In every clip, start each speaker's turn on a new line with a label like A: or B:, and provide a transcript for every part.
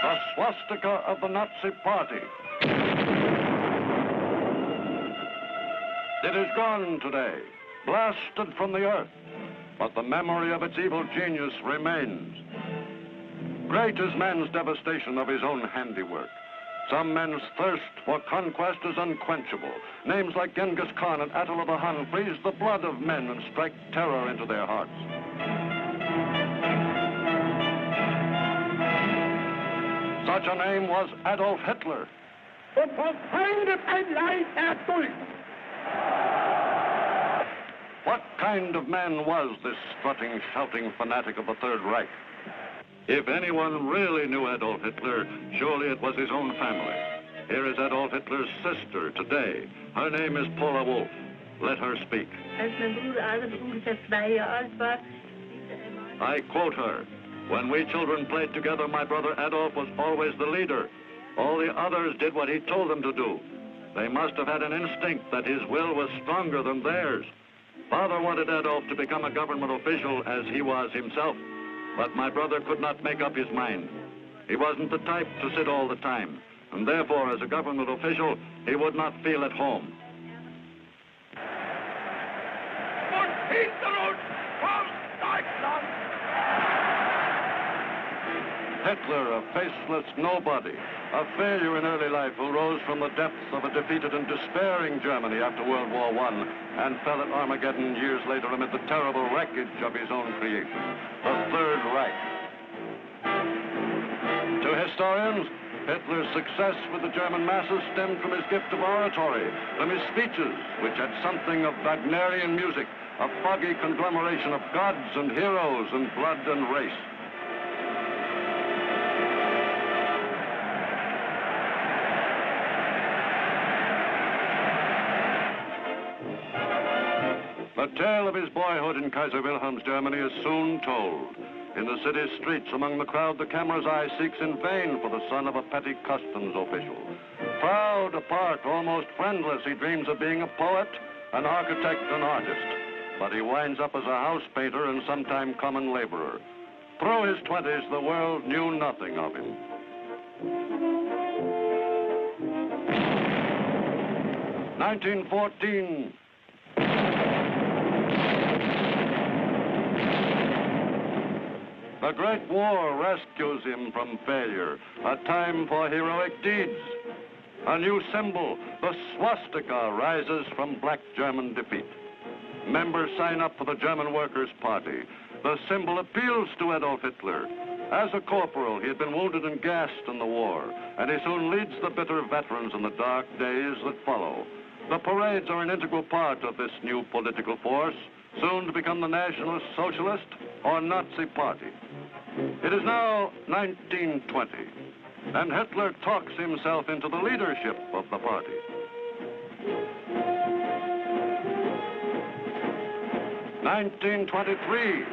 A: the swastika of the Nazi Party. It is gone today, blasted from the earth, but the memory of its evil genius remains. Great is man's devastation of his own handiwork. Some men's thirst for conquest is unquenchable. Names like Genghis Khan and Attila the Hun freeze the blood of men and strike terror into their hearts. Such a name was Adolf Hitler. What kind of man was this strutting, shouting fanatic of the Third Reich? If anyone really knew Adolf Hitler, surely it was his own family. Here is Adolf Hitler's sister today. Her name is Paula Wolf. Let her speak. I quote her. When we children played together, my brother Adolf was always the leader. All the others did what he told them to do. They must have had an instinct that his will was stronger than theirs. Father wanted Adolf to become a government official as he was himself, but my brother could not make up his mind. He wasn't the type to sit all the time, and therefore, as a government official, he would not feel at home. Hitler, a faceless nobody, a failure in early life who rose from the depths of a defeated and despairing Germany after World War I and fell at Armageddon years later amid the terrible wreckage of his own creation, the Third Reich. To historians, Hitler's success with the German masses stemmed from his gift of oratory, from his speeches, which had something of Wagnerian music, a foggy conglomeration of gods and heroes and blood and race. The tale of his boyhood in Kaiser Wilhelm's Germany is soon told. In the city's streets, among the crowd, the camera's eye seeks in vain for the son of a petty customs official. Proud, apart, almost friendless, he dreams of being a poet, an architect, an artist. But he winds up as a house painter and sometime common laborer. Through his 20s, the world knew nothing of him. (1914). The Great War rescues him from failure, a time for heroic deeds. A new symbol, the swastika, rises from black German defeat. Members sign up for the German Workers' Party. The symbol appeals to Adolf Hitler. As a corporal, he had been wounded and gassed in the war, and he soon leads the bitter veterans in the dark days that follow. The parades are an integral part of this new political force, soon to become the National Socialist or Nazi Party. It is now 1920, and Hitler talks himself into the leadership of the party. (1923),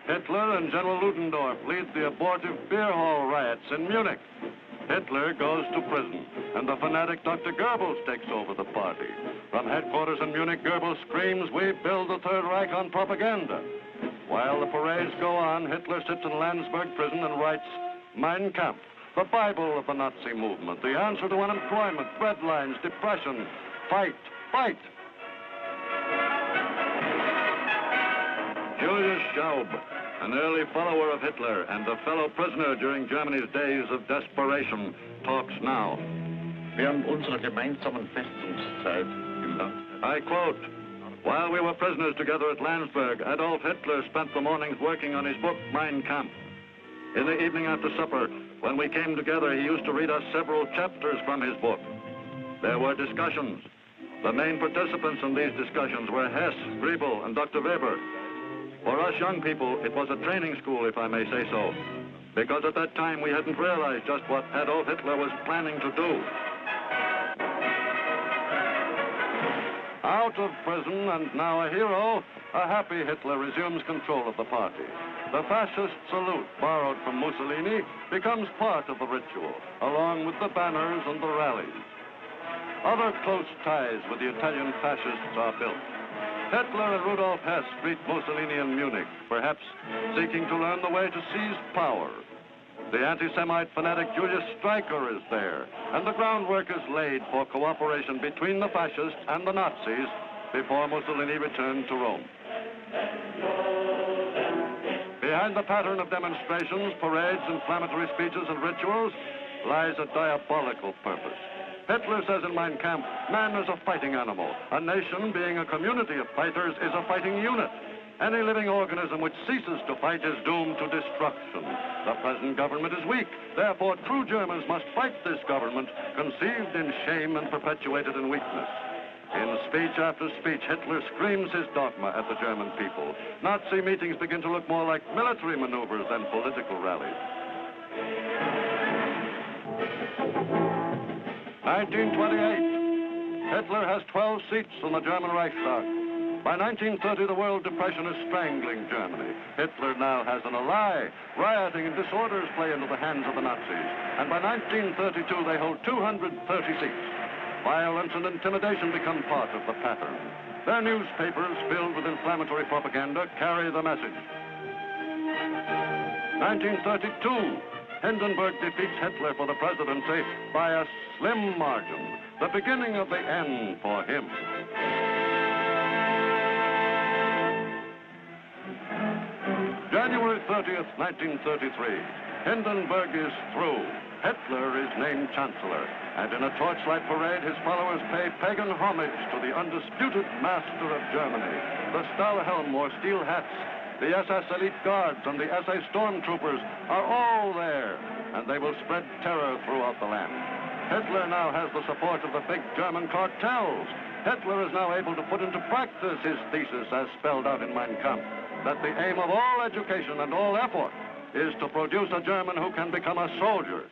A: Hitler and General Ludendorff lead the abortive beer hall riots in Munich. Hitler goes to prison, and the fanatic Dr. Goebbels takes over the party. From headquarters in Munich, Goebbels screams, "We build the Third Reich on propaganda." While the parades go on, Hitler sits in Landsberg prison and writes Mein Kampf, the Bible of the Nazi movement, the answer to unemployment, breadlines, depression. Fight, fight. Julius Schaub, an early follower of Hitler and a fellow prisoner during Germany's days of desperation, talks now.
B: Während unserer gemeinsamen Festungszeit im Land.
A: I quote, "While we were prisoners together at Landsberg, Adolf Hitler spent the mornings working on his book, Mein Kampf. In the evening after supper, when we came together, he used to read us several chapters from his book. There were discussions. The main participants in these discussions were Hess, Griebel, and Dr. Weber. For us young people, it was a training school, if I may say so, because at that time we hadn't realized just what Adolf Hitler was planning to do." Out of prison and now a hero, a happy Hitler resumes control of the party. The fascist salute, borrowed from Mussolini, becomes part of the ritual, along with the banners and the rallies. Other close ties with the Italian fascists are built. Hitler and Rudolf Hess greet Mussolini in Munich, perhaps seeking to learn the way to seize power. The anti-Semite fanatic Julius Streicher is there, and the groundwork is laid for cooperation between the fascists and the Nazis before Mussolini returned to Rome. Behind the pattern of demonstrations, parades, inflammatory speeches, and rituals lies a diabolical purpose. Hitler says in Mein Kampf, man is a fighting animal. A nation, being a community of fighters, is a fighting unit. Any living organism which ceases to fight is doomed to destruction. The present government is weak. Therefore, true Germans must fight this government, conceived in shame and perpetuated in weakness. In speech after speech, Hitler screams his dogma at the German people. Nazi meetings begin to look more like military maneuvers than political rallies. 1928. Hitler has 12 seats in the German Reichstag. By 1930, the world depression is strangling Germany. Hitler now has an ally. Rioting and disorders play into the hands of the Nazis. And by 1932, they hold 230 seats. Violence and intimidation become part of the pattern. Their newspapers, filled with inflammatory propaganda, carry the message. 1932, Hindenburg defeats Hitler for the presidency by a slim margin, the beginning of the end for him. January 30th, 1933. Hindenburg is through. Hitler is named Chancellor, and in a torchlight parade, his followers pay pagan homage to the undisputed master of Germany. The Stahlhelm or steel hats, the SS elite guards, and the SA stormtroopers are all there, and they will spread terror throughout the land. Hitler now has the support of the big German cartels. Hitler is now able to put into practice his thesis as spelled out in Mein Kampf, that the aim of all education and all effort is to produce a German who can become a soldier.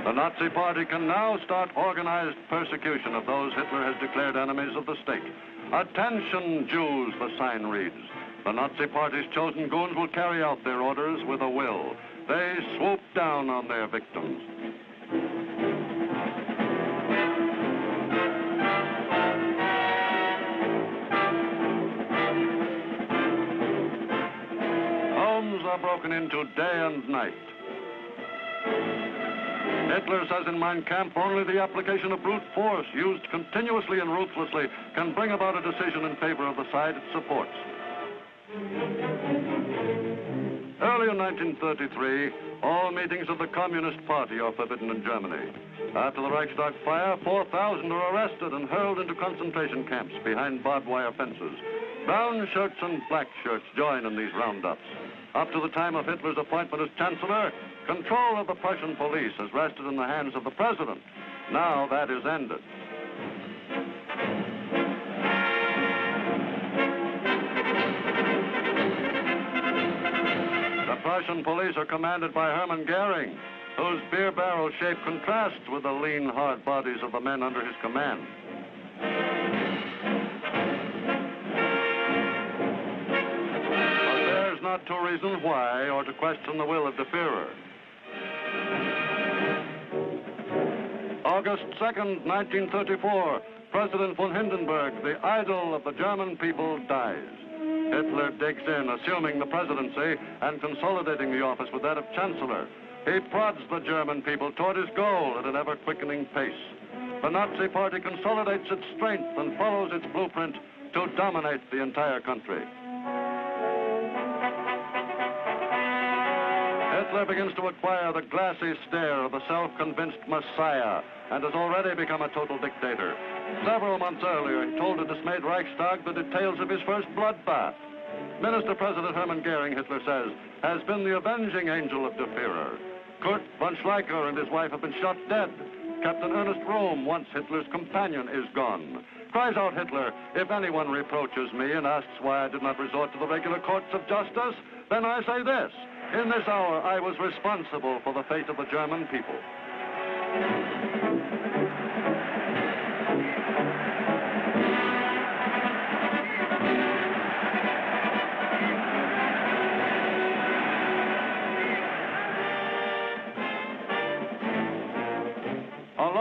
A: The Nazi Party can now start organized persecution of those Hitler has declared enemies of the state. Attention, Jews, the sign reads. The Nazi Party's chosen goons will carry out their orders with a will. They swoop down on their victims. Homes are broken into day and night. Hitler says in Mein Kampf, only the application of brute force, used continuously and ruthlessly, can bring about a decision in favor of the side it supports. Early in 1933, all meetings of the Communist Party are forbidden in Germany. After the Reichstag fire, 4,000 are arrested and hurled into concentration camps behind barbed wire fences. Brown shirts and black shirts join in these roundups. Up to the time of Hitler's appointment as Chancellor, control of the Prussian police has rested in the hands of the President. Now that is ended. The Prussian police are commanded by Hermann Goering, whose beer barrel shape contrasts with the lean, hard bodies of the men under his command. But there's not to reason why or to question the will of the Führer. August 2nd, 1934, President von Hindenburg, the idol of the German people, dies. Hitler digs in, assuming the presidency and consolidating the office with that of Chancellor. He prods the German people toward his goal at an ever-quickening pace. The Nazi Party consolidates its strength and follows its blueprint to dominate the entire country. Hitler begins to acquire the glassy stare of the self-convinced messiah and has already become a total dictator. Several months earlier, he told a dismayed Reichstag the details of his first bloodbath. Minister President Hermann Goering, Hitler says, has been the avenging angel of the Führer. Kurt von Schleicher and his wife have been shot dead. Captain Ernest Röhm, once Hitler's companion, is gone. Cries out Hitler, if anyone reproaches me and asks why I did not resort to the regular courts of justice, then I say this. In this hour, I was responsible for the fate of the German people.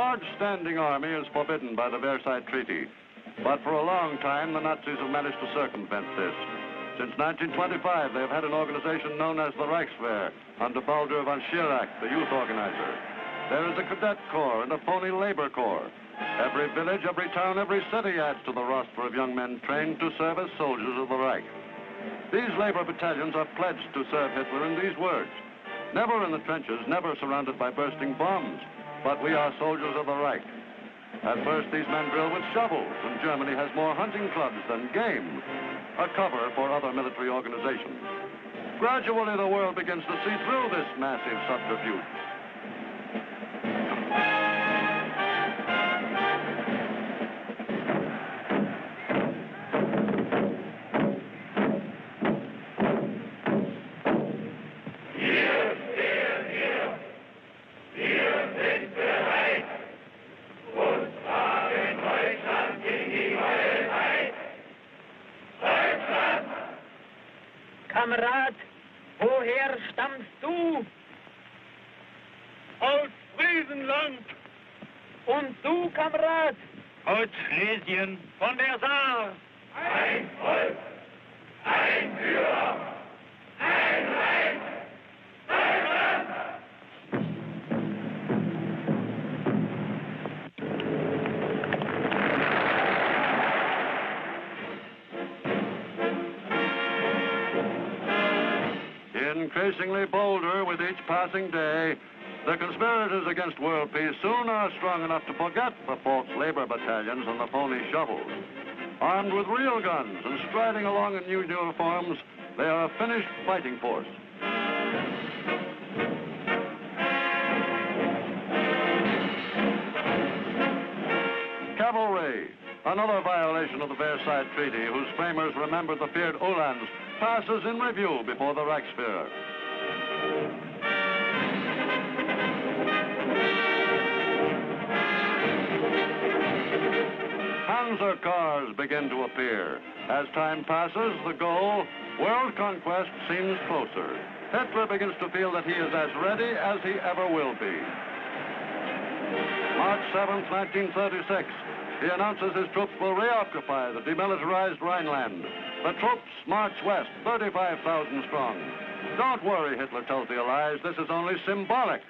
A: large standing army is forbidden by the Versailles Treaty. But for a long time, the Nazis have managed to circumvent this. Since 1925, they have had an organization known as the Reichswehr, under Baldur von Schirach, the youth organizer. There is a cadet corps and a phony labor corps. Every village, every town, every city adds to the roster of young men trained to serve as soldiers of the Reich. These labor battalions are pledged to serve Hitler in these words: never in the trenches, never surrounded by bursting bombs, but we are soldiers of the Reich. At first, these men drill with shovels, and Germany has more hunting clubs than game, a cover for other military organizations. Gradually, the world begins to see through this massive subterfuge.
C: Kamerad, woher stammst du?
D: Aus Friesenland.
C: Und du, Kamerad?
D: Aus Schlesien. Von der Saar.
E: Ein Volk, ein Führer, ein Reich, Deutschland!
A: Increasingly bolder with each passing day, the conspirators against world peace soon are strong enough to forget the false labor battalions and the phony shovels. Armed with real guns and striding along in new uniforms, they are a finished fighting force. Cavalry, another violation of the Versailles Treaty, whose framers remembered the feared Uhlans, passes in review before the Reichswehr. Panzer cars begin to appear. As time passes, the goal, world conquest, seems closer. Hitler begins to feel that he is as ready as he ever will be. March 7th, 1936. He announces his troops will reoccupy the demilitarized Rhineland. The troops march west, 35,000 strong. Don't worry, Hitler tells the Allies, this is only symbolic.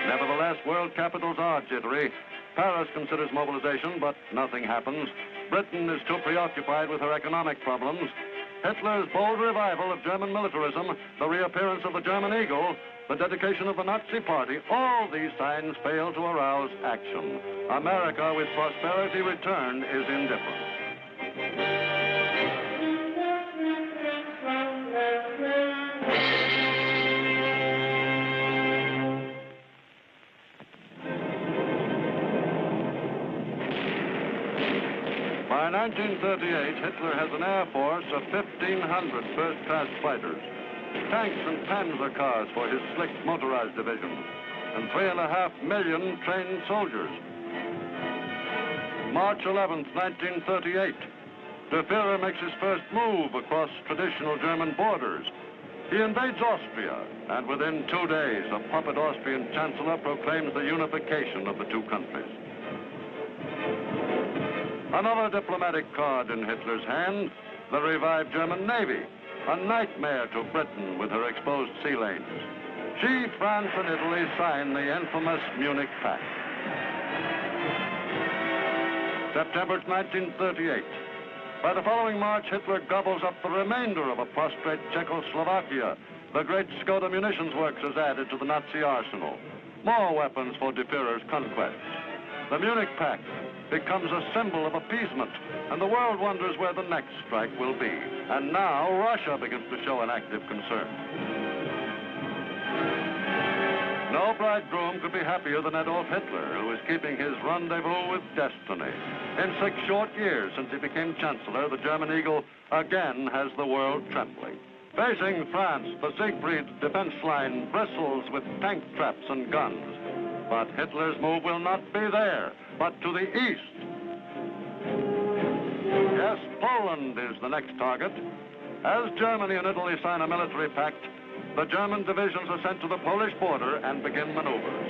A: Nevertheless, world capitals are jittery. Paris considers mobilization, but nothing happens. Britain is too preoccupied with her economic problems. Hitler's bold revival of German militarism, the reappearance of the German eagle, the dedication of the Nazi Party, all these signs fail to arouse action. America, with prosperity returned, is indifferent. By 1938, Hitler has an air force of 1,500 first-class fighters, tanks and panzer cars for his slick motorized division, and 3.5 million trained soldiers. March 11th, 1938, Der Führer makes his first move across traditional German borders. He invades Austria, and within 2 days, a puppet Austrian chancellor proclaims the unification of the two countries. Another diplomatic card in Hitler's hand, the revived German Navy, a nightmare to Britain with her exposed sea lanes. She, France, and Italy sign the infamous Munich Pact. September 1938. By the following March, Hitler gobbles up the remainder of a prostrate Czechoslovakia. The great Skoda munitions works is added to the Nazi arsenal. More weapons for De Führer's conquests. The Munich Pact becomes a symbol of appeasement, and the world wonders where the next strike will be. And now Russia begins to show an active concern. No bridegroom could be happier than Adolf Hitler, who is keeping his rendezvous with destiny. In 6 short years since he became chancellor, the German eagle again has the world trembling. Facing France, the Siegfried defense line bristles with tank traps and guns. But Hitler's move will not be there, but to the east. Yes, Poland is the next target. As Germany and Italy sign a military pact, the German divisions are sent to the Polish border and begin maneuvers.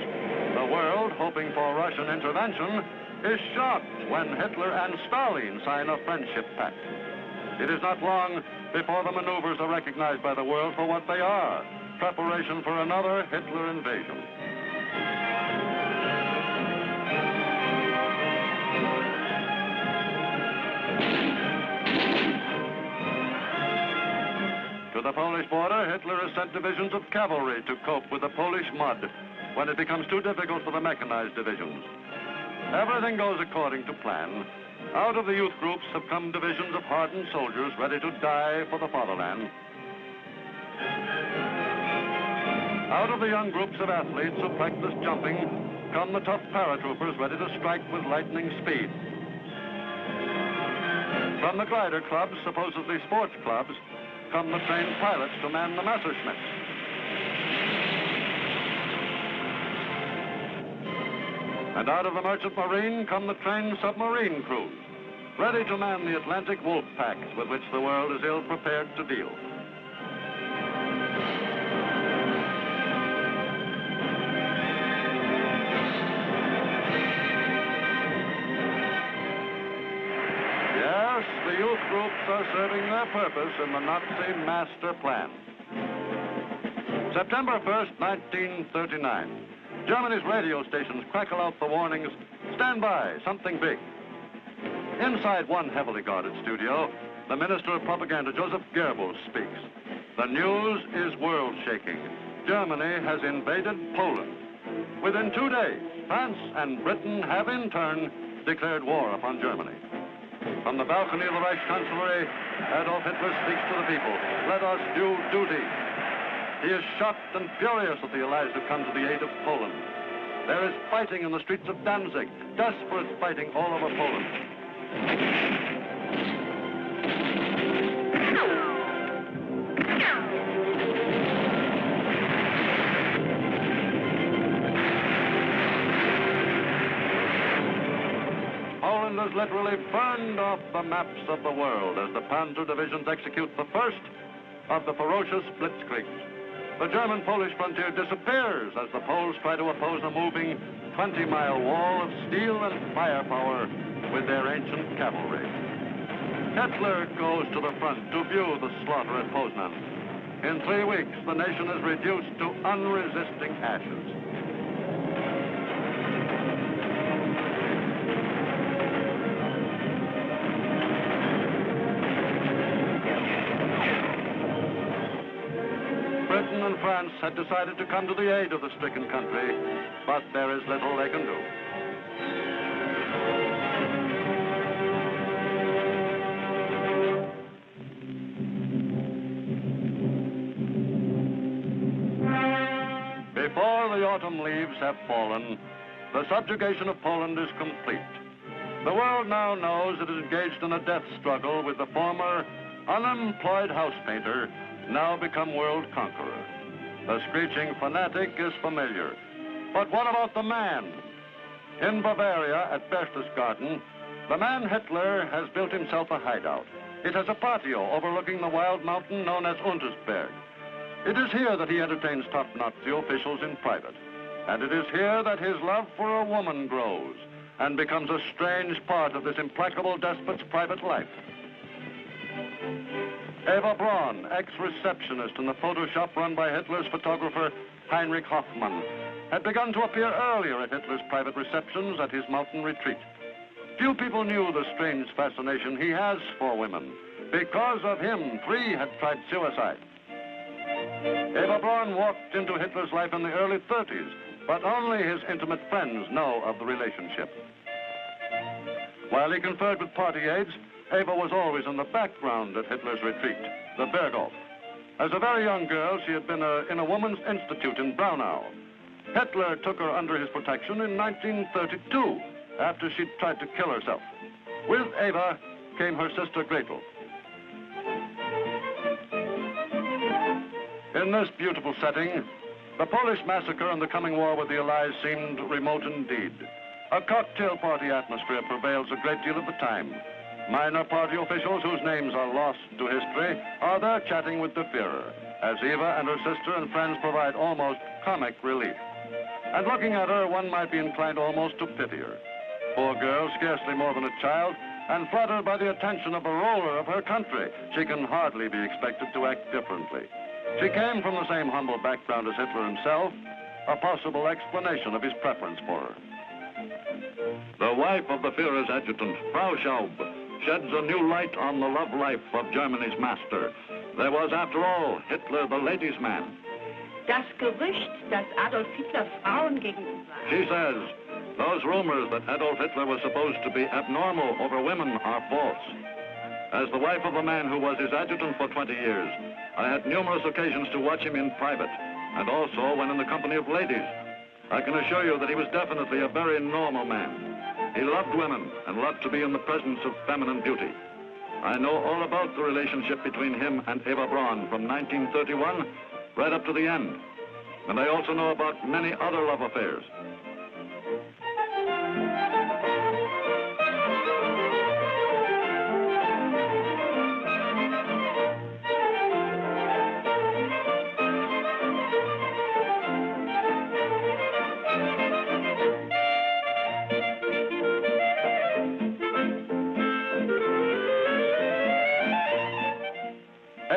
A: The world, hoping for Russian intervention, is shocked when Hitler and Stalin sign a friendship pact. It is not long before the maneuvers are recognized by the world for what they are, preparation for another Hitler invasion. To the Polish border, Hitler has sent divisions of cavalry to cope with the Polish mud when it becomes too difficult for the mechanized divisions. Everything goes according to plan. Out of the youth groups have come divisions of hardened soldiers ready to die for the fatherland. Out of the young groups of athletes who practice jumping come the tough paratroopers ready to strike with lightning speed. From the glider clubs, supposedly sports clubs, come the trained pilots to man the Messerschmitts. And out of the merchant marine come the trained submarine crews, ready to man the Atlantic wolf packs with which the world is ill-prepared to deal. Yes, the youth groups are serving their purpose in the Nazi master plan. September 1st, 1939. Germany's radio stations crackle out the warnings, stand by, something big. Inside one heavily guarded studio, the Minister of Propaganda, Joseph Goebbels, speaks. The news is world-shaking. Germany has invaded Poland. Within 2 days, France and Britain have in turn declared war upon Germany. From the balcony of the Reich Chancellery, Adolf Hitler speaks to the people. Let us do duty. He is shocked and furious at the allies who come to the aid of Poland. There is fighting in the streets of Danzig, desperate fighting all over Poland. Poland is literally burned off the maps of the world as the Panzer divisions execute the first of the ferocious blitzkriegs. The German-Polish frontier disappears as the Poles try to oppose a moving 20-mile wall of steel and firepower with their ancient cavalry. Hitler goes to the front to view the slaughter at Poznan. In 3 weeks, the nation is reduced to unresisting ashes. Britain and France had decided to come to the aid of the stricken country, but there is little they can do. Before the autumn leaves have fallen, the subjugation of Poland is complete. The world now knows it is engaged in a death struggle with the former unemployed house painter, now become world conqueror. The screeching fanatic is familiar. But what about the man? In Bavaria, at Berchtesgaden, the man Hitler has built himself a hideout. It has a patio overlooking the wild mountain known as Untersberg. It is here that he entertains top Nazi officials in private. And it is here that his love for a woman grows and becomes a strange part of this implacable despot's private life. Eva Braun, ex-receptionist in the photo shop run by Hitler's photographer Heinrich Hoffmann, had begun to appear earlier at Hitler's private receptions at his mountain retreat. Few people knew the strange fascination he has for women. Because of him, 3 had tried suicide. Eva Braun walked into Hitler's life in the early 30s, but only his intimate friends know of the relationship. While he conferred with party aides, Eva was always in the background at Hitler's retreat, the Berghof. As a very young girl, she had been in a woman's institute in Braunau. Hitler took her under his protection in 1932, after she'd tried to kill herself. With Eva came her sister Gretel. In this beautiful setting, the Polish massacre and the coming war with the Allies seemed remote indeed. A cocktail party atmosphere prevails a great deal of the time. Minor party officials whose names are lost to history are there chatting with the Führer, as Eva and her sister and friends provide almost comic relief. And looking at her, one might be inclined almost to pity her. Poor girl, scarcely more than a child, and flattered by the attention of a ruler of her country, she can hardly be expected to act differently. She came from the same humble background as Hitler himself, a possible explanation of his preference for her.
F: The wife of the Führer's adjutant, Frau Schaub, sheds a new light on the love life of Germany's master. There was, after all, Hitler the ladies' man.
G: Das Gerücht, dass Adolf Hitler Frauen gegenüber.
F: She says, those rumors that Adolf Hitler was supposed to be abnormal over women are false. As the wife of a man who was his adjutant for 20 years, I had numerous occasions to watch him in private, and also when in the company of ladies. I can assure you that he was definitely a very normal man. He loved women and loved to be in the presence of feminine beauty. I know all about the relationship between him and Eva Braun from 1931 right up to the end. And I also know about many other love affairs.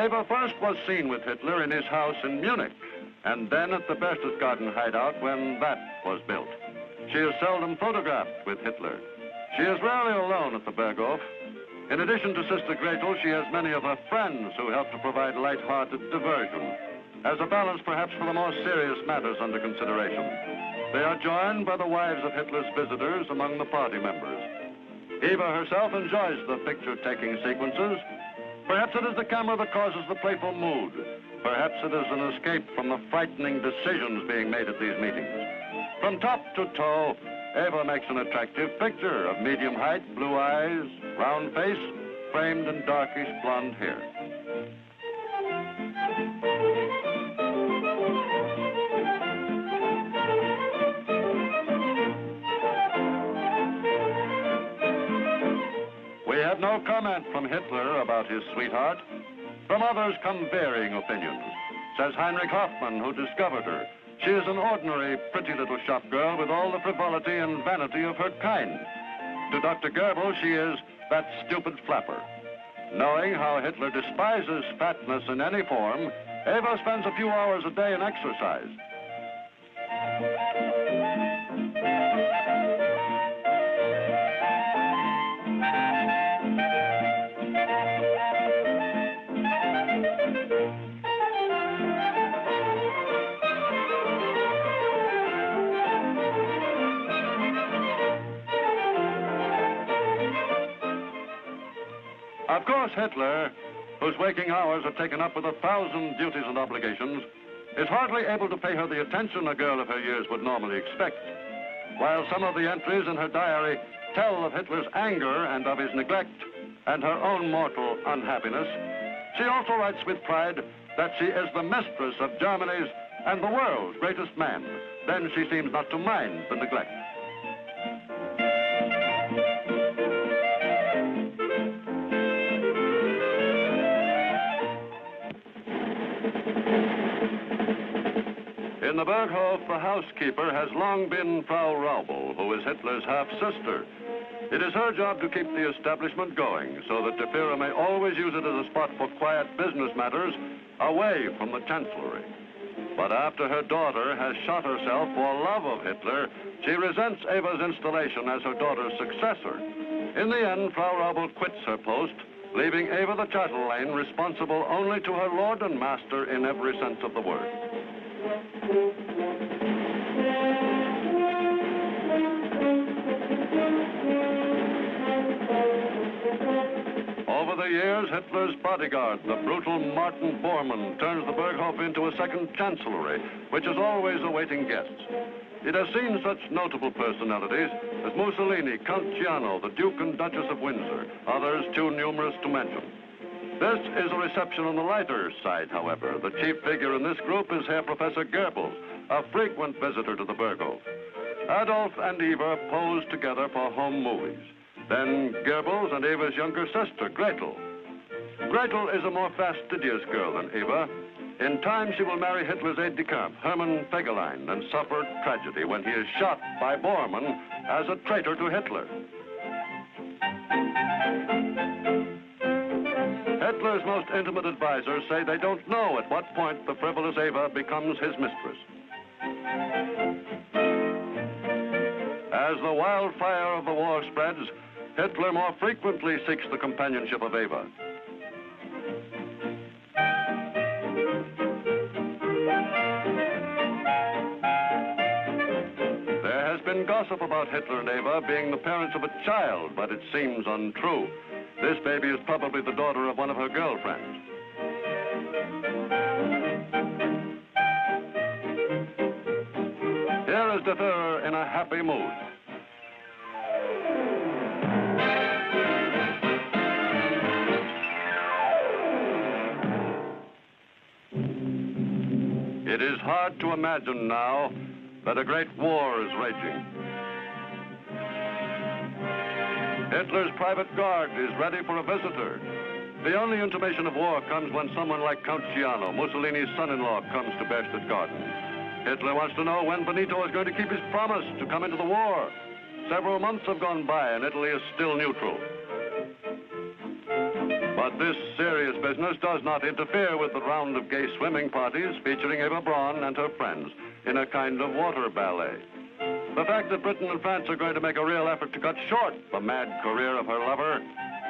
A: Eva first was seen with Hitler in his house in Munich, and then at the Berchtesgaden hideout when that was built. She is seldom photographed with Hitler. She is rarely alone at the Berghof. In addition to Sister Gretel, she has many of her friends who help to provide light-hearted diversion, as a balance perhaps for the more serious matters under consideration. They are joined by the wives of Hitler's visitors among the party members. Eva herself enjoys the picture-taking sequences. Perhaps it is the camera that causes the playful mood. Perhaps it is an escape from the frightening decisions being made at these meetings. From top to toe, Eva makes an attractive picture of medium height, blue eyes, round face, framed in darkish blonde hair. We have no comment from Hitler about his sweetheart. From others come varying opinions. Says Heinrich Hoffmann, who discovered her. She is an ordinary, pretty little shop girl with all the frivolity and vanity of her kind. To Dr. Goebbels, she is that stupid flapper. Knowing how Hitler despises fatness in any form, Eva spends a few hours a day in exercise. Of course, Hitler, whose waking hours are taken up with 1,000 duties and obligations, is hardly able to pay her the attention a girl of her years would normally expect. While some of the entries in her diary tell of Hitler's anger and of his neglect and her own mortal unhappiness, she also writes with pride that she is the mistress of Germany's and the world's greatest man. Then she seems not to mind the neglect. In the Berghof, the housekeeper has long been Frau Raubel, who is Hitler's half-sister. It is her job to keep the establishment going so that the Führer may always use it as a spot for quiet business matters away from the chancellery. But after her daughter has shot herself for love of Hitler, she resents Eva's installation as her daughter's successor. In the end, Frau Raubel quits her post, leaving Eva the chatelaine responsible only to her lord and master in every sense of the word. Over the years, Hitler's bodyguard, the brutal Martin Bormann, turns the Berghof into a second chancellery, which is always awaiting guests. It has seen such notable personalities as Mussolini, Count Giano, the Duke and Duchess of Windsor, others too numerous to mention. This is a reception on the lighter side, however. The chief figure in this group is Herr Professor Goebbels, a frequent visitor to the Berghof. Adolf and Eva pose together for home movies. Then Goebbels and Eva's younger sister, Gretel. Gretel is a more fastidious girl than Eva.
F: In time, she will marry Hitler's aide-de-camp, Hermann Fegelein, and suffer tragedy when he is shot by Bormann as a traitor to Hitler. Hitler's most intimate advisors say they don't know at what point the frivolous Eva becomes his mistress. As the wildfire of the war spreads, Hitler more frequently seeks the companionship of Eva. There has been gossip about Hitler and Eva being the parents of a child, but it seems untrue. This baby is probably the daughter of one of her girlfriends. Here is the Führer in a happy mood. It is hard to imagine now that a great war is raging. Hitler's private guard is ready for a visitor. The only intimation of war comes when someone like Count Ciano, Mussolini's son-in-law, comes to Berchtesgaden. Hitler wants to know when Benito is going to keep his promise to come into the war. Several months have gone by and Italy is still neutral. But this serious business does not interfere with the round of gay swimming parties featuring Eva Braun and her friends in a kind of water ballet. The fact that Britain and France are going to make a real effort to cut short the mad career of her lover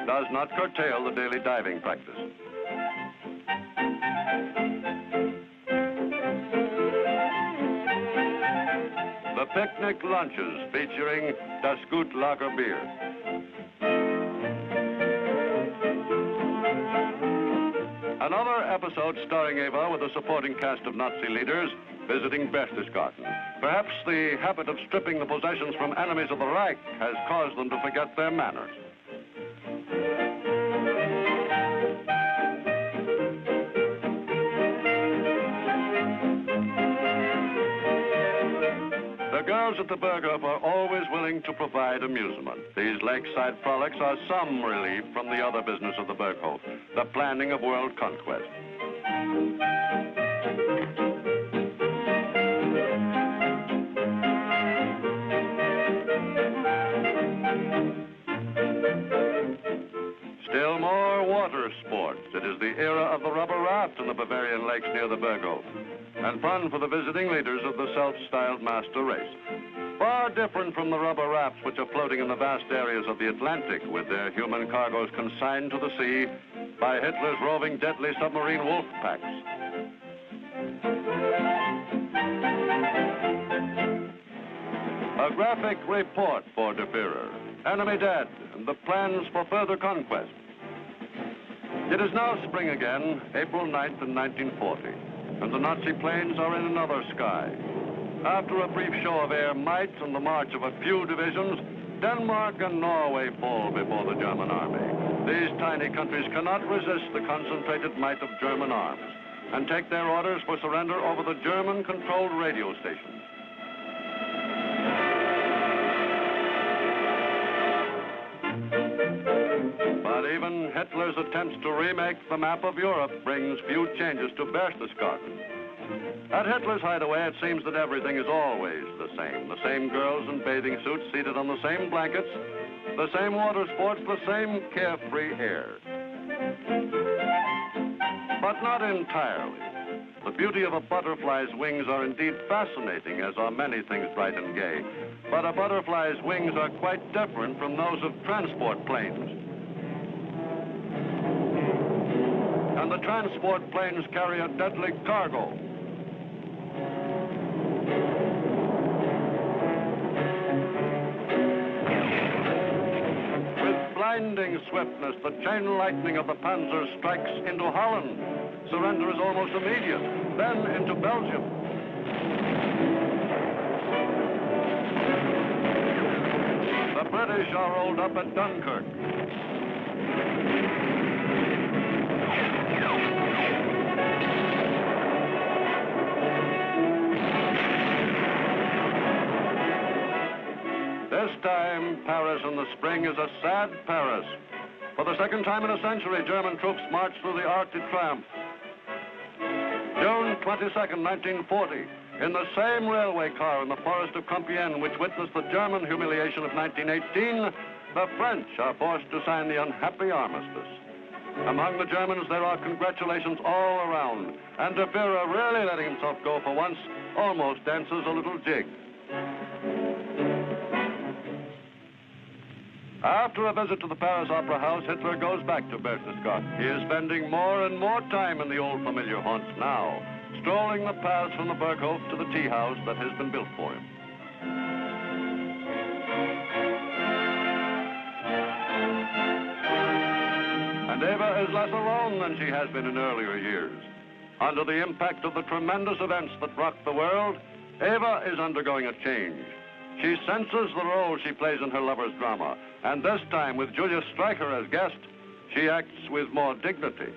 F: does not curtail the daily diving practice. The picnic lunches featuring Das Gut Lager beer. Another episode starring Eva with a supporting cast of Nazi leaders visiting Berchtesgaden. Perhaps the habit of stripping the possessions from enemies of the Reich has caused them to forget their manners. The girls at the Berghof are always willing to provide amusement. These lakeside frolics are some relief from the other business of the Berghof, the planning of world conquest. Still more water sports. It is the era of the rubber raft in the Bavarian lakes near the Berghof, and fun for the visiting leaders of the self-styled master race. Far different from the rubber rafts which are floating in the vast areas of the Atlantic with their human cargoes consigned to the sea by Hitler's roving deadly submarine wolf packs. A graphic report for Der Führer, enemy dead, and the plans for further conquest. It is now spring again, April 9th in 1940, and the Nazi planes are in another sky. After a brief show of air might and the march of a few divisions, Denmark and Norway fall before the German army. These tiny countries cannot resist the concentrated might of German arms and take their orders for surrender over the German-controlled radio stations. But even Hitler's attempts to remake the map of Europe brings few changes to Berchtesgaden. At Hitler's hideaway, it seems that everything is always the same. The same girls in bathing suits seated on the same blankets, the same water sports, the same carefree air. But not entirely. The beauty of a butterfly's wings are indeed fascinating, as are many things bright and gay. But a butterfly's wings are quite different from those of transport planes. And the transport planes carry a deadly cargo. With blinding swiftness, the chain lightning of the Panzer strikes into Holland. Surrender is almost immediate, then into Belgium. The British are rolled up at Dunkirk. This time, Paris in the spring is a sad Paris. For the second time in a century, German troops march through the Arc de Triomphe. June 22nd, 1940, in the same railway car in the forest of Compiègne, which witnessed the German humiliation of 1918, the French are forced to sign the unhappy armistice. Among the Germans, there are congratulations all around, and De Führer, really letting himself go for once, almost dances a little jig. After a visit to the Paris Opera House, Hitler goes back to Berchtesgaden. He is spending more and more time in the old familiar haunts now, strolling the paths from the Berghof to the tea house that has been built for him. And Eva is less alone than she has been in earlier years. Under the impact of the tremendous events that rocked the world, Eva is undergoing a change. She senses the role she plays in her lover's drama, and this time, with Julius Streicher as guest, she acts with more dignity.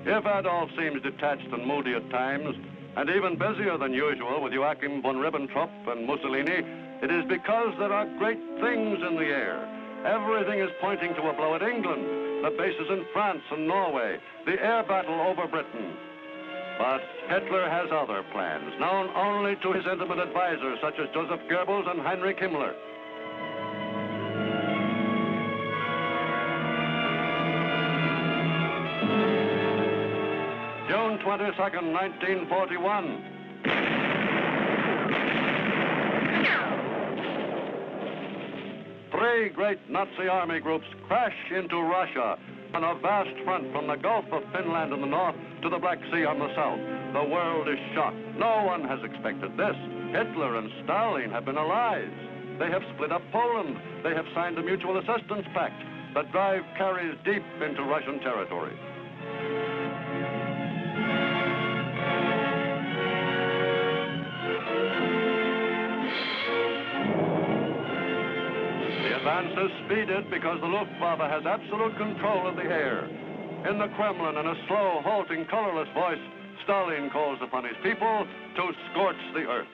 F: If Adolf seems detached and moody at times, and even busier than usual with Joachim von Ribbentrop and Mussolini, it is because there are great things in the air. Everything is pointing to a blow at England, the bases in France and Norway, the air battle over Britain. But Hitler has other plans, known only to his intimate advisors, such as Joseph Goebbels and Heinrich Himmler. June 22nd, 1941. Three great Nazi army groups crash into Russia on a vast front from the Gulf of Finland in the north to the Black Sea on the south. The world is shocked. No one has expected this. Hitler and Stalin have been allies. They have split up Poland. They have signed a mutual assistance pact. The drive carries deep into Russian territory. The advance is speeded because the Luftwaffe has absolute control of the air. In the Kremlin, in a slow, halting, colorless voice, Stalin calls upon his people to scorch the earth.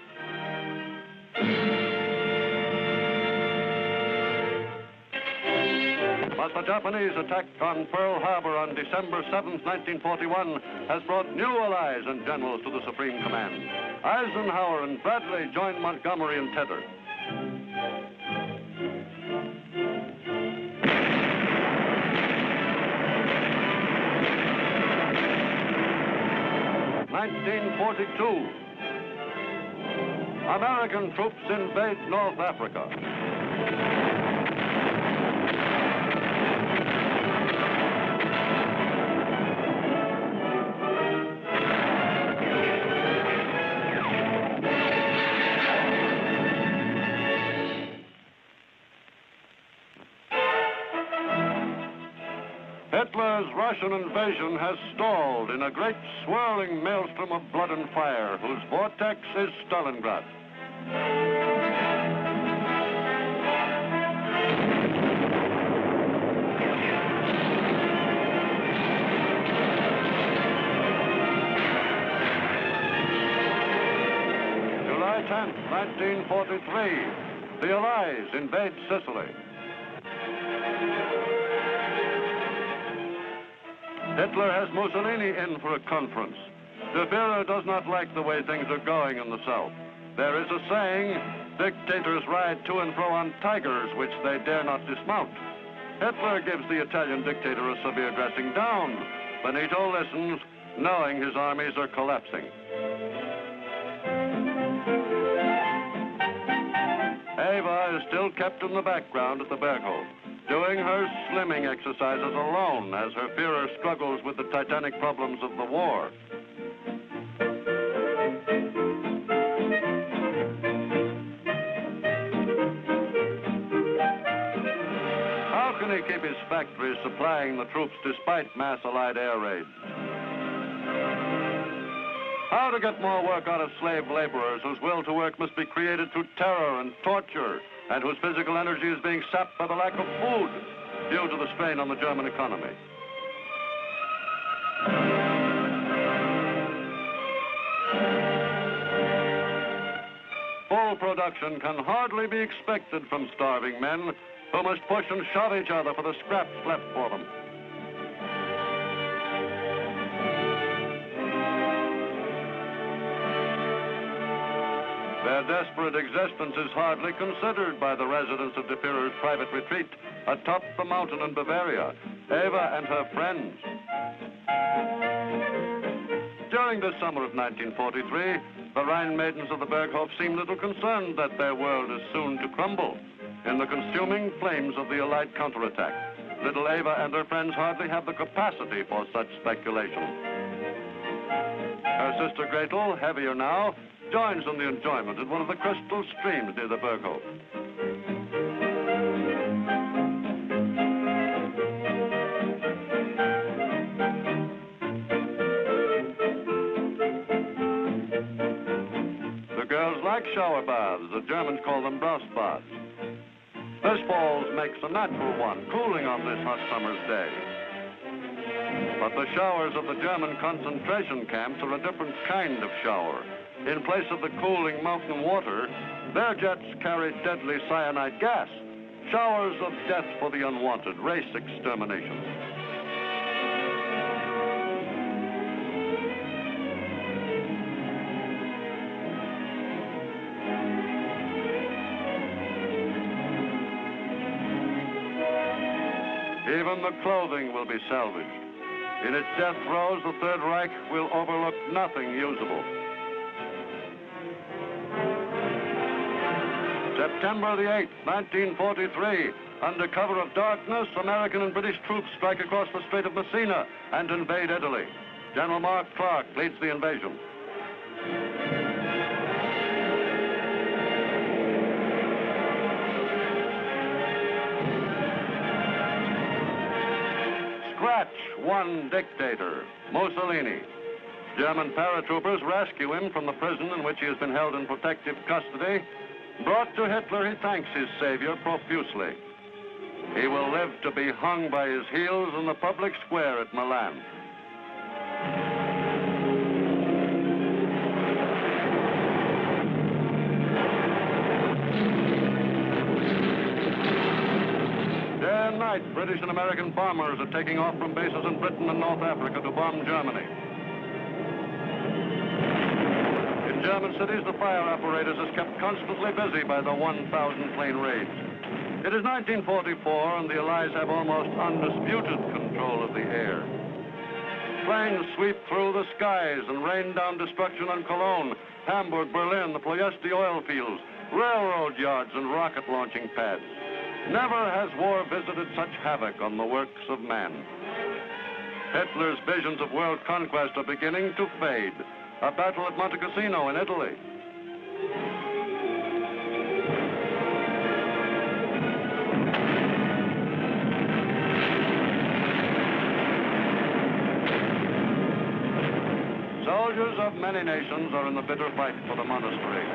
F: But the Japanese attack on Pearl Harbor on December 7th, 1941, has brought new allies and generals to the Supreme Command. Eisenhower and Bradley join Montgomery and Tedder. (1942). American troops invade North Africa. Hitler's Russian invasion has stalled in a great swirling maelstrom of blood and fire, whose vortex is Stalingrad. July 10th, 1943, the Allies invade Sicily. Hitler has Mussolini in for a conference. De Führer does not like the way things are going in the South. There is a saying, dictators ride to and fro on tigers, which they dare not dismount. Hitler gives the Italian dictator a severe dressing down. Benito listens, knowing his armies are collapsing. Eva is still kept in the background at the Berghof, doing her slimming exercises alone as her Führer struggles with the titanic problems of the war. How can he keep his factories supplying the troops despite mass Allied air raids? How to get more work out of slave laborers whose will to work must be created through terror and torture, and whose physical energy is being sapped by the lack of food due to the strain on the German economy. Full production can hardly be expected from starving men who must push and shove each other for the scraps left for them. Their desperate existence is hardly considered by the residents of the Führer's private retreat atop the mountain in Bavaria, Eva and her friends. During the summer of 1943, the Rhine maidens of the Berghof seem little concerned that their world is soon to crumble in the consuming flames of the Allied counterattack. Little Eva and her friends hardly have the capacity for such speculation. Her sister Gretel, heavier now, joins in the enjoyment at one of the crystal streams near the Berghof. The girls like shower baths. The Germans call them brass baths. This falls makes a natural one, cooling on this hot summer's day. But the showers of the German concentration camps are a different kind of shower. In place of the cooling mountain water, their jets carry deadly cyanide gas, showers of death for the unwanted, race extermination. Even the clothing will be salvaged. In its death throes, the Third Reich will overlook nothing usable. September the 8th, 1943, under cover of darkness, American and British troops strike across the Strait of Messina and invade Italy. General Mark Clark leads the invasion. Scratch one dictator, Mussolini. German paratroopers rescue him from the prison in which he has been held in protective custody. Brought to Hitler, he thanks his savior profusely. He will live to be hung by his heels in the public square at Milan. Day and night, British and American bombers are taking off from bases in Britain and North Africa to bomb Germany. In German cities, the fire apparatus is kept constantly busy by the 1,000 plane raids. It is 1944, and the Allies have almost undisputed control of the air. Planes sweep through the skies and rain down destruction on Cologne, Hamburg, Berlin, the Ploiesti oil fields, railroad yards, and rocket launching pads. Never has war visited such havoc on the works of man. Hitler's visions of world conquest are beginning to fade. A battle at Monte Cassino in Italy. Soldiers of many nations are in the bitter fight for the monastery.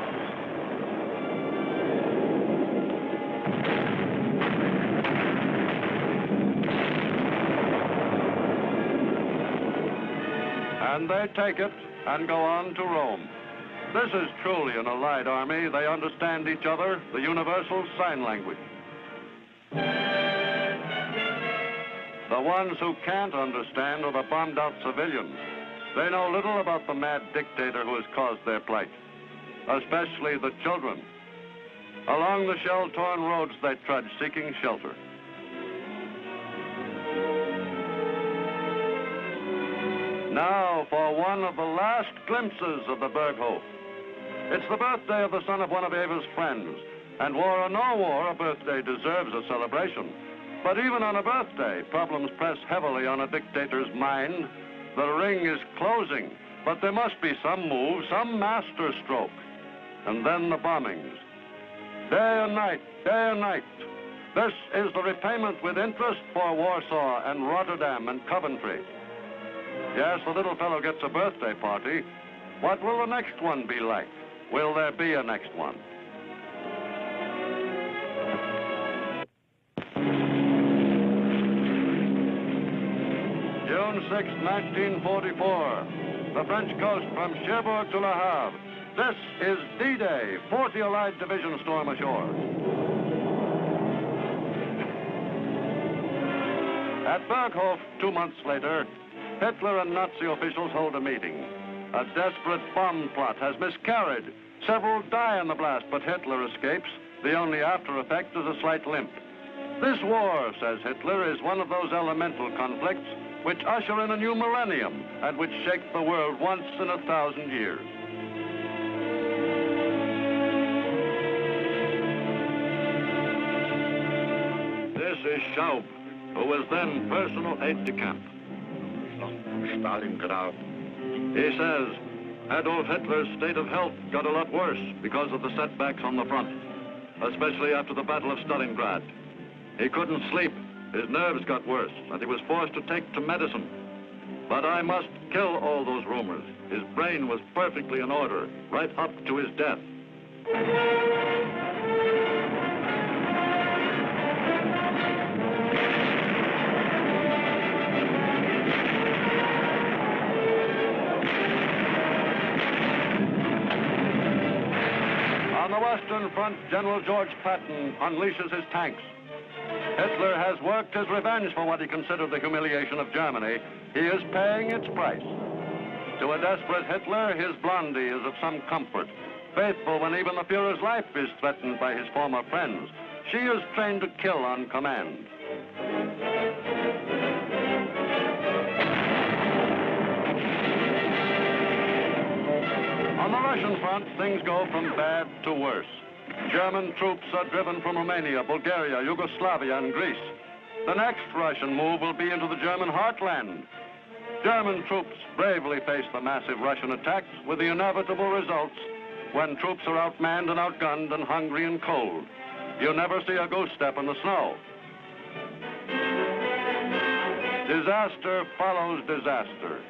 F: And they take it and go on to Rome. This is truly an Allied army. They understand each other, the universal sign language. The ones who can't understand are the bombed-out civilians. They know little about the mad dictator who has caused their plight, especially the children. Along the shell-torn roads they trudge, seeking shelter. Now for one of the last glimpses of the Berghof. It's the birthday of the son of one of Eva's friends, and war or no war, a birthday deserves a celebration. But even on a birthday, problems press heavily on a dictator's mind. The ring is closing, but there must be some move, some master stroke. And then the bombings. Day and night, day and night. This is the repayment with interest for Warsaw and Rotterdam and Coventry. Yes, the little fellow gets a birthday party. What will the next one be like? Will there be a next one? June 6, 1944. The French coast from Cherbourg to Le Havre.
A: This is D-Day, 40 Allied Division storm ashore. At Berghof, 2 months later, Hitler and Nazi officials hold a meeting. A desperate bomb plot has miscarried. Several die in the blast, but Hitler escapes. The only after effect is a slight limp. This war, says Hitler, is one of those elemental conflicts which usher in a new millennium and which shake the world once in 1,000 years.
F: This is Schaub, who was then personal aide-de-camp.
B: Stalingrad.
F: He says Adolf Hitler's state of health got a lot worse because of the setbacks on the front, especially after the Battle of Stalingrad. He couldn't sleep, his nerves got worse, and he was forced to take to medicine. But I must kill all those rumors. His brain was perfectly in order, right up to his death.
A: On the Western Front, General George Patton unleashes his tanks. Hitler has worked his revenge for what he considered the humiliation of Germany. He is paying its price. To a desperate Hitler, his blondie is of some comfort. Faithful when even the Fuhrer's life is threatened by his former friends. She is trained to kill on command. On the Russian front, things go from bad to worse. German troops are driven from Romania, Bulgaria, Yugoslavia, and Greece. The next Russian move will be into the German heartland. German troops bravely face the massive Russian attacks with the inevitable results when troops are outmanned and outgunned and hungry and cold. You never see a goose step in the snow. Disaster follows disaster.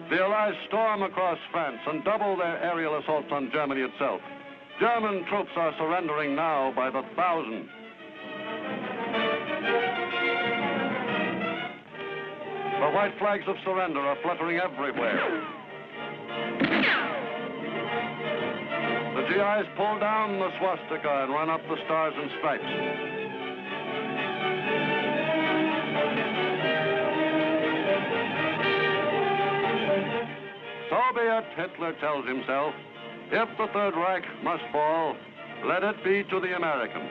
A: The Allies storm across France and double their aerial assaults on Germany itself. German troops are surrendering now by the thousand. The white flags of surrender are fluttering everywhere. The GIs pull down the swastika and run up the stars and stripes. So be it, Hitler tells himself. If the Third Reich must fall, let it be to the Americans.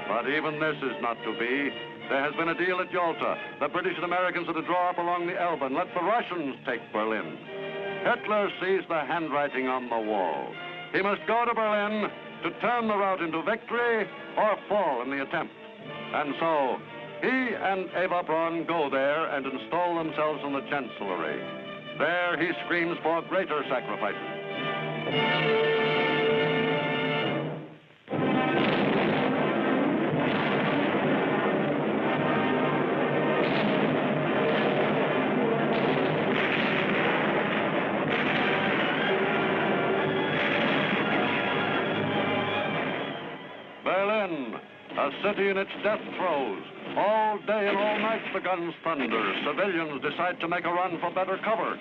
A: But even this is not to be. There has been a deal at Yalta. The British and Americans are to draw up along the Elbe and let the Russians take Berlin. Hitler sees the handwriting on the wall. He must go to Berlin to turn the rout into victory or fall in the attempt. And so, he and Eva Braun go there and install themselves in the Chancellery. There he screams for greater sacrifices. Berlin, a city in its death throes. All day and all night the guns thunder. Civilians decide to make a run for better cover.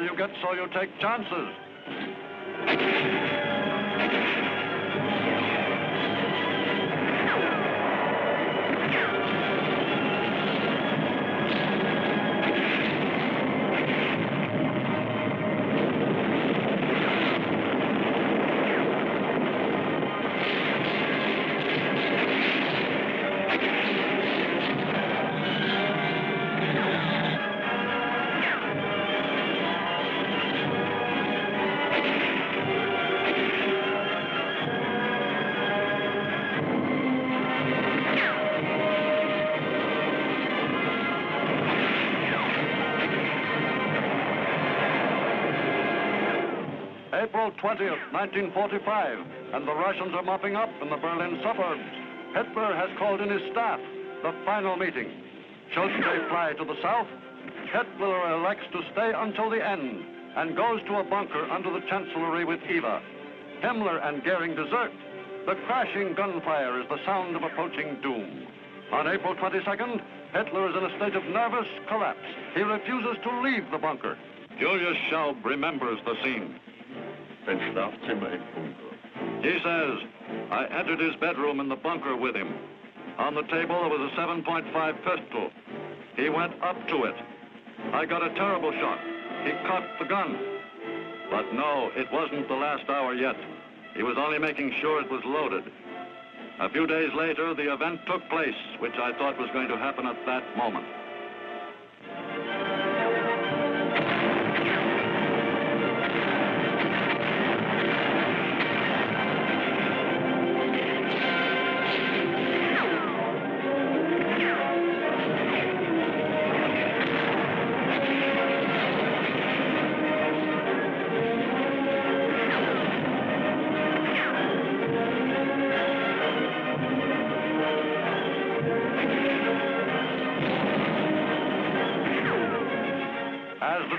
A: You get so you take chances. April 20th, 1945, and the Russians are mopping up in the Berlin suburbs. Hitler has called in his staff, the final meeting. Should they fly to the south? Hitler elects to stay until the end and goes to a bunker under the Chancellery with Eva. Himmler and Goering desert. The crashing gunfire is the sound of approaching doom. On April 22nd, Hitler is in a state of nervous collapse. He refuses to leave the bunker.
F: Julius Schaub remembers the scene.
B: Ein Schlafzimmer im Bunker.
F: He says, I entered his bedroom in the bunker with him. On the table there was a 7.5 pistol. He went up to it. I got a terrible shock. He cocked the gun. But no, it wasn't the last hour yet. He was only making sure it was loaded. A few days later, the event took place, which I thought was going to happen at that moment.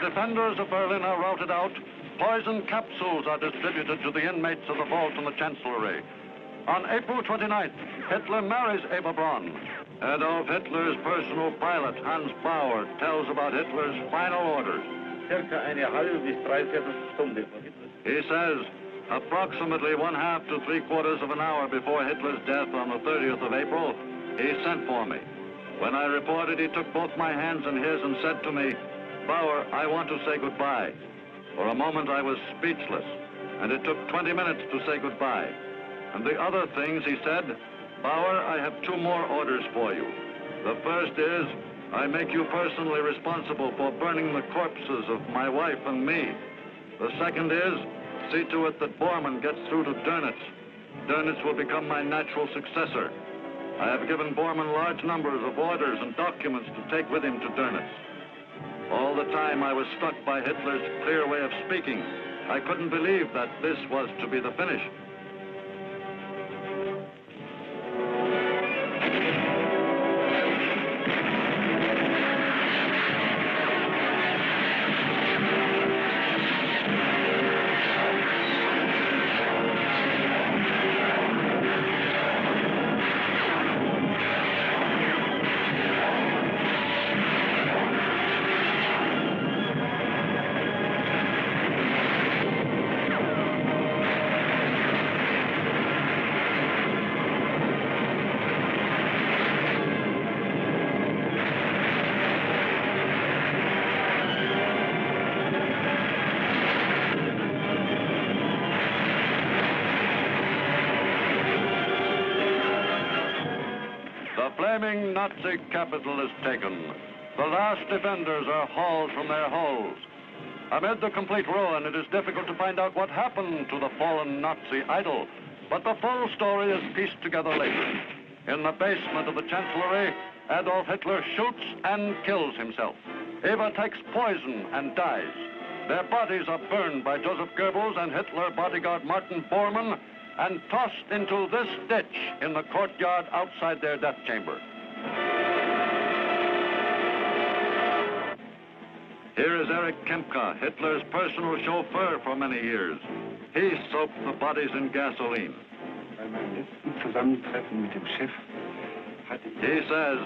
F: Defenders of Berlin are routed out. Poison capsules are distributed to the inmates of the vault in the Chancellery. On April 29th, Hitler marries Eva Braun. Adolf Hitler's personal pilot, Hans Bauer, tells about Hitler's final orders.
B: Circa eine halbe bis dreiviertel Stunde vor Hitler.
F: He says, approximately 1/2 to 3/4 of an hour before Hitler's death on the 30th of April, he sent for me. When I reported, he took both my hands in his and said to me, Bauer, I want to say goodbye. For a moment I was speechless, and it took 20 minutes to say goodbye. And the other things he said, Bauer, I have 2 more orders for you. The first is, I make you personally responsible for burning the corpses of my wife and me. The second is, see to it that Bormann gets through to Dönitz. Dönitz will become my natural successor. I have given Bormann large numbers of orders and documents to take with him to Dönitz. All the time I was struck by Hitler's clear way of speaking. I couldn't believe that this was to be the finish. flaming Nazi capital is taken. The last defenders are hauled from their holes. Amid the complete ruin, it is difficult to find out what happened to the fallen Nazi idol, but the full story is pieced together later. In the basement of the Chancellery, Adolf Hitler shoots and kills himself. Eva takes poison and dies. Their bodies are burned by Joseph Goebbels and Hitler bodyguard Martin Bormann and tossed into this ditch in the courtyard outside their death chamber. Here is Erich Kempka, Hitler's personal chauffeur for many years. He soaked the bodies in gasoline. He says,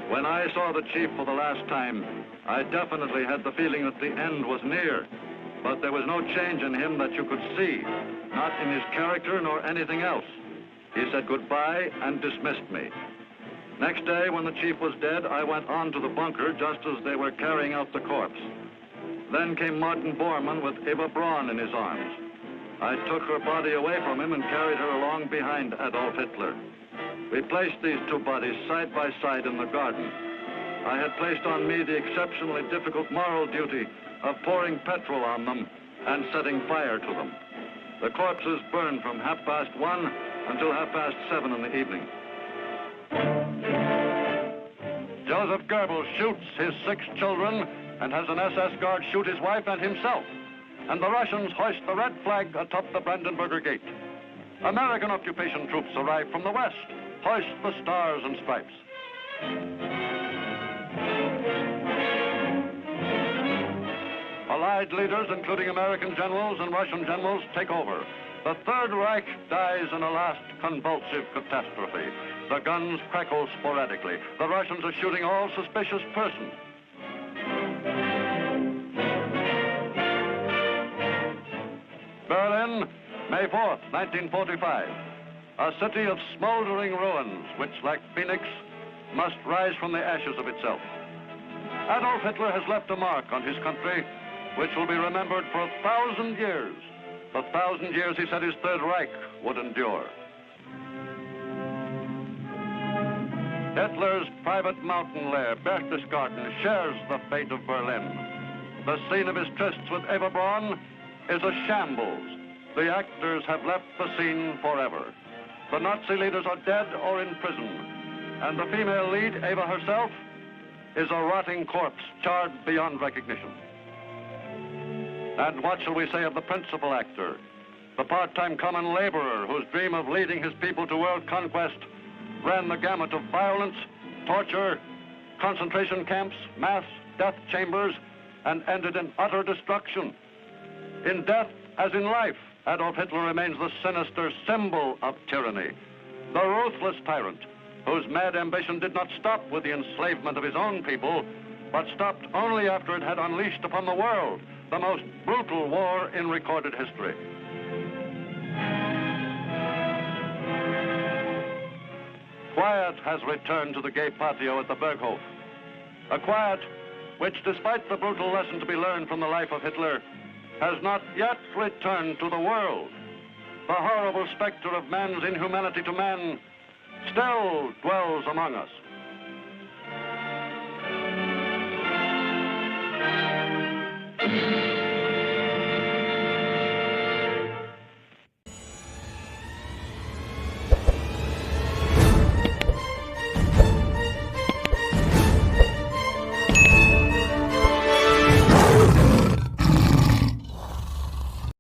F: when I saw the chief for the last time, I definitely had the feeling that the end was near. But there was no change in him that you could see, not in his character nor anything else. He said goodbye and dismissed me. Next day, when the chief was dead, I went on to the bunker just as they were carrying out the corpse. Then came Martin Bormann with Eva Braun in his arms. I took her body away from him and carried her along behind Adolf Hitler. We placed these two bodies side by side in the garden. I had placed on me the exceptionally difficult moral duty of pouring petrol on them and setting fire to them. The corpses burned from 1:30 until 7:30 in the evening. Joseph Goebbels shoots his 6 children and has an SS guard shoot his wife and himself.
A: and the Russians hoist the red flag atop the Brandenburger Gate. American occupation troops arrive from the west, hoist the stars and stripes. Allied leaders, including American generals and Russian generals, take over. The Third Reich dies in a last convulsive catastrophe. The guns crackle sporadically. The Russians are shooting all suspicious persons. Berlin, May 4th, 1945. A city of smoldering ruins, which, like Phoenix, must rise from the ashes of itself. Adolf Hitler has left a mark on his country, which will be remembered for 1,000 years. The 1,000 years he said his Third Reich would endure. Hitler's private mountain lair, Berchtesgaden, shares the fate of Berlin. The scene of his trysts with Eva Braun is a shambles. The actors have left the scene forever. The Nazi leaders are dead or in prison, and the female lead, Eva herself, is a rotting corpse, charred beyond recognition. And what shall we say of the principal actor, the part-time common laborer whose dream of leading his people to world conquest ran the gamut of violence, torture, concentration camps, mass death chambers, and ended in utter destruction. In death, as in life, Adolf Hitler remains the sinister symbol of tyranny, the ruthless tyrant whose mad ambition did not stop with the enslavement of his own people, but stopped only after it had unleashed upon the world the most brutal war in recorded history. Quiet has returned to the gay patio at the Berghof. A quiet which, despite the brutal lesson to be learned from the life of Hitler, has not yet returned to the world. The horrible specter of man's inhumanity to man still dwells among us.